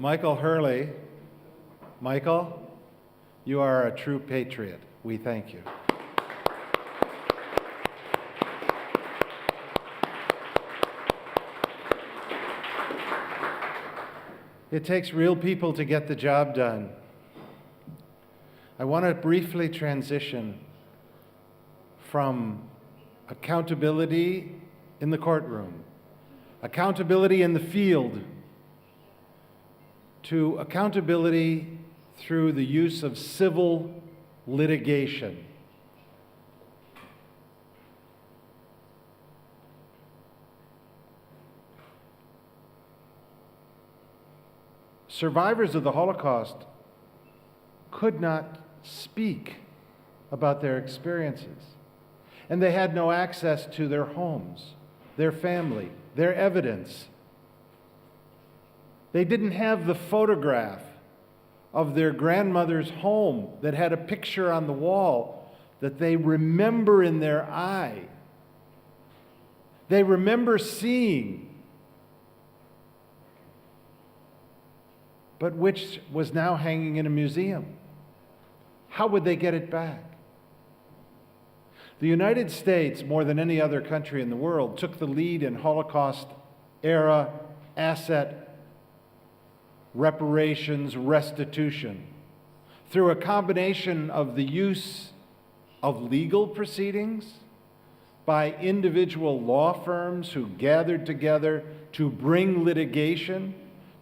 Michael Hurley. Michael, you are a true patriot. We thank you. It takes real people to get the job done. I want to briefly transition from accountability in the courtroom, accountability in the field, to accountability through the use of civil litigation. Survivors of the Holocaust could not speak about their experiences, and they had no access to their homes, their family, their evidence. They didn't have the photograph of their grandmother's home that had a picture on the wall that they remember in their eye. They remember seeing, but which was now hanging in a museum. How would they get it back? The United States, more than any other country in the world, took the lead in Holocaust-era asset reparations restitution through a combination of the use of legal proceedings by individual law firms who gathered together to bring litigation,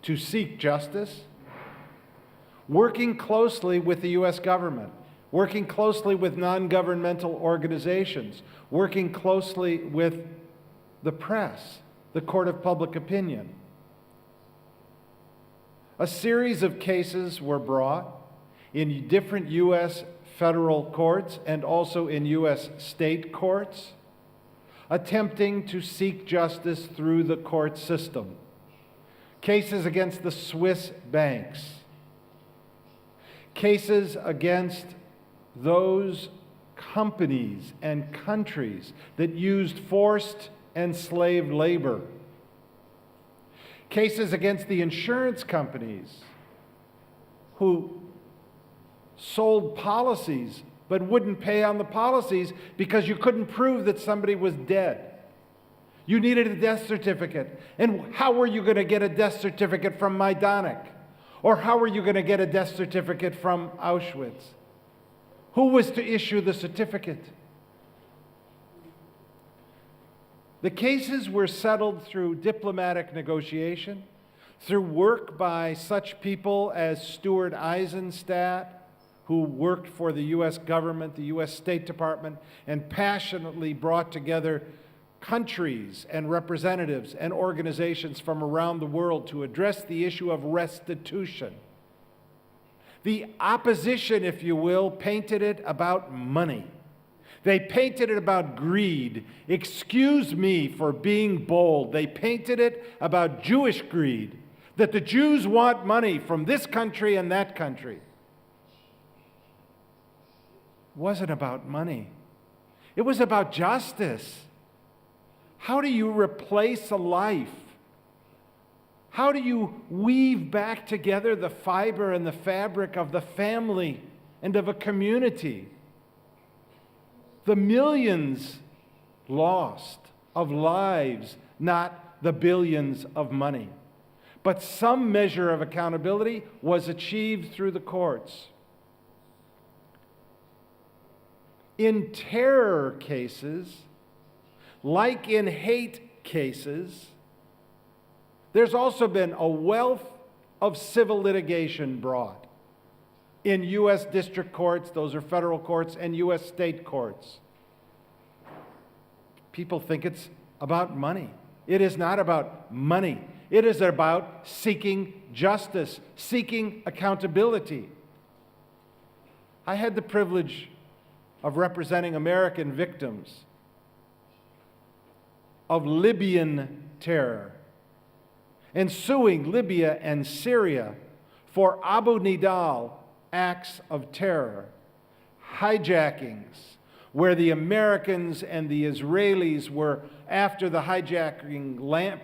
to seek justice, working closely with the U.S. government, working closely with non-governmental organizations, working closely with the press, the court of public opinion. A series of cases were brought in different U.S. federal courts and also in U.S. state courts, attempting to seek justice through the court system. Cases against the Swiss banks, cases against those companies and countries that used forced and slave labor, cases against the insurance companies who sold policies but wouldn't pay on the policies because you couldn't prove that somebody was dead. You needed a death certificate. And how were you going to get a death certificate from Majdanek? Or how were you going to get a death certificate from Auschwitz? Who was to issue the certificate? The cases were settled through diplomatic negotiation, through work by such people as Stuart Eisenstadt, who worked for the U.S. government, the U.S. State Department, and passionately brought together countries and representatives and organizations from around the world to address the issue of restitution. The opposition, if you will, painted it about money. They painted it about greed. Excuse me for being bold. They painted it about Jewish greed, that the Jews want money from this country and that country. It wasn't about money. It was about justice. How do you replace a life? How do you weave back together the fiber and the fabric of the family and of a community? The millions lost of lives, not the billions of money. But some measure of accountability was achieved through the courts. In terror cases, like in hate cases, there's also been a wealth of civil litigation brought in U.S. district courts, those are federal courts, and U.S. state courts. People think it's about money. It is not about money. It is about seeking justice, seeking accountability. I had the privilege of representing American victims of Libyan terror and suing Libya and Syria for Abu Nidal acts of terror, hijackings, where the Americans and the Israelis were, after the hijacking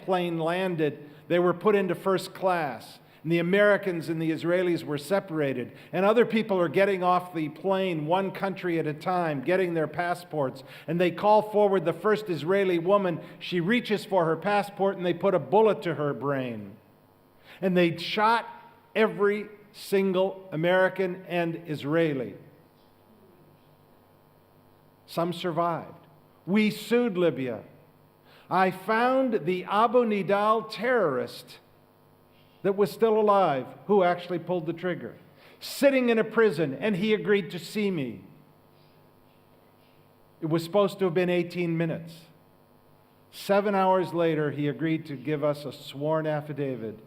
plane landed, they were put into first class, And the Americans and the Israelis were separated. And other people are getting off the plane, one country at a time, getting their passports. And they call forward the first Israeli woman. She reaches for her passport and they put a bullet to her brain. And they shot every single American and Israeli. Some survived. We sued Libya. I found the Abu Nidal terrorist that was still alive, who actually pulled the trigger, sitting in a prison, and he agreed to see me. It was supposed to have been 18 minutes. 7 hours later, he agreed to give us a sworn affidavit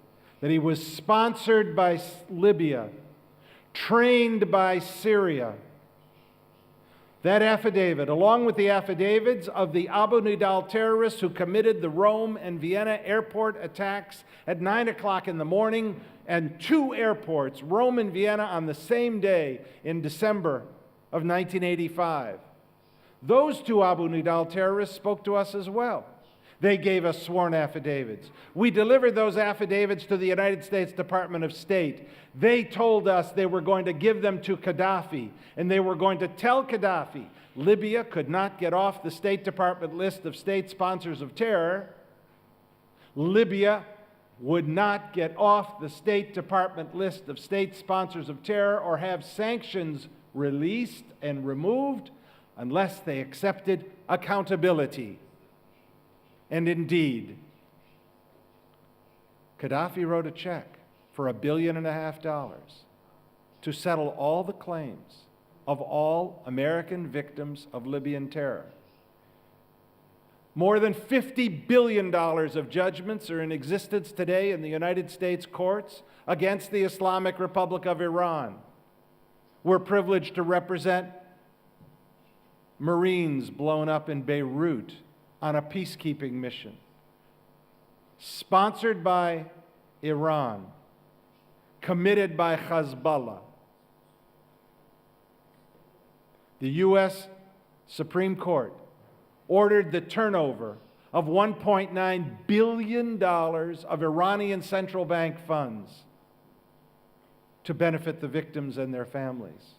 that he was sponsored by Libya, trained by Syria. That affidavit, along with the affidavits of the Abu Nidal terrorists who committed the Rome and Vienna airport attacks at 9 o'clock in the morning, and 2 airports, Rome and Vienna, on the same day in December of 1985. Those 2 Abu Nidal terrorists spoke to us as well. They gave us sworn affidavits. We delivered those affidavits to the United States Department of State. They told us they were going to give them to Gaddafi, and they were going to tell Gaddafi Libya could not get off the State Department list of state sponsors of terror. Libya would not get off the State Department list of state sponsors of terror or have sanctions released and removed unless they accepted accountability. And indeed, Gaddafi wrote a check for $1.5 billion to settle all the claims of all American victims of Libyan terror. More than $50 billion of judgments are in existence today in the United States courts against the Islamic Republic of Iran. We're privileged to represent Marines blown up in Beirut on a peacekeeping mission, sponsored by Iran, committed by Hezbollah. The U.S. Supreme Court ordered the turnover of $1.9 billion of Iranian central bank funds to benefit the victims and their families.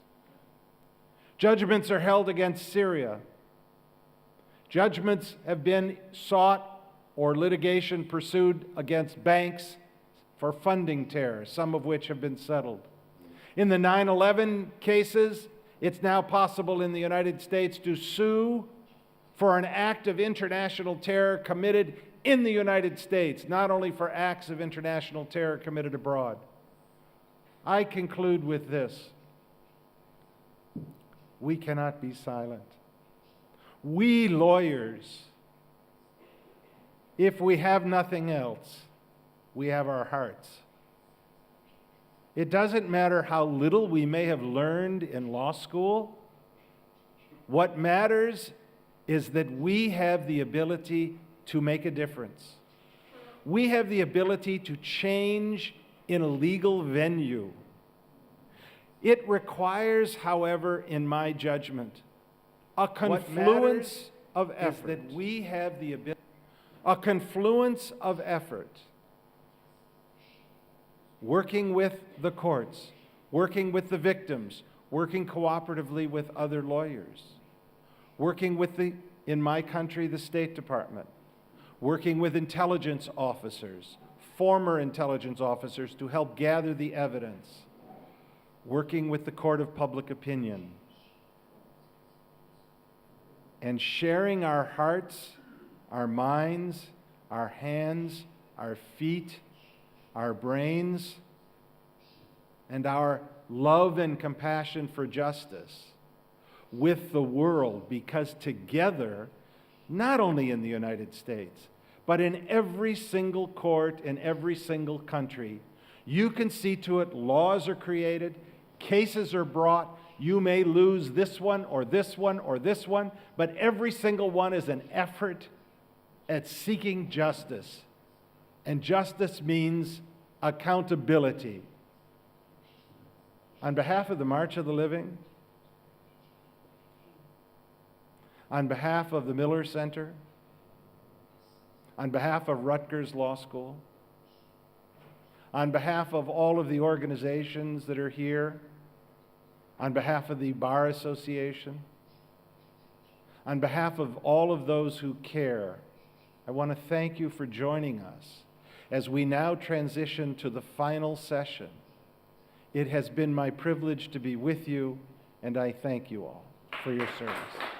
Judgments are held against Syria. Judgments have been sought or litigation pursued against banks for funding terror, some of which have been settled. In the 9/11 cases, it's now possible in the United States to sue for an act of international terror committed in the United States, not only for acts of international terror committed abroad. I conclude with this. We cannot be silent. We lawyers, if we have nothing else, we have our hearts. It doesn't matter how little we may have learned in law school. What matters is that we have the ability to make a difference. We have the ability to change in a legal venue. It requires, however, in my judgment, a confluence of effort. That we have the ability, a confluence of effort, working with the courts, working with the victims, working cooperatively with other lawyers, working with in my country, the State Department, working with intelligence officers, former intelligence officers to help gather the evidence, working with the court of public opinion, and sharing our hearts, our minds, our hands, our feet, our brains, and our love and compassion for justice with the world, because together, not only in the United States, but in every single court in every single country, you can see to it laws are created, cases are brought. You may lose this one or this one or this one, but every single one is an effort at seeking justice. And justice means accountability. On behalf of the March of the Living, on behalf of the Miller Center, on behalf of Rutgers Law School, On behalf of all of the organizations that are here, on behalf of the Bar Association, on behalf of all of those who care, I want to thank you for joining us as we now transition to the final session. It has been my privilege to be with you, and I thank you all for your service.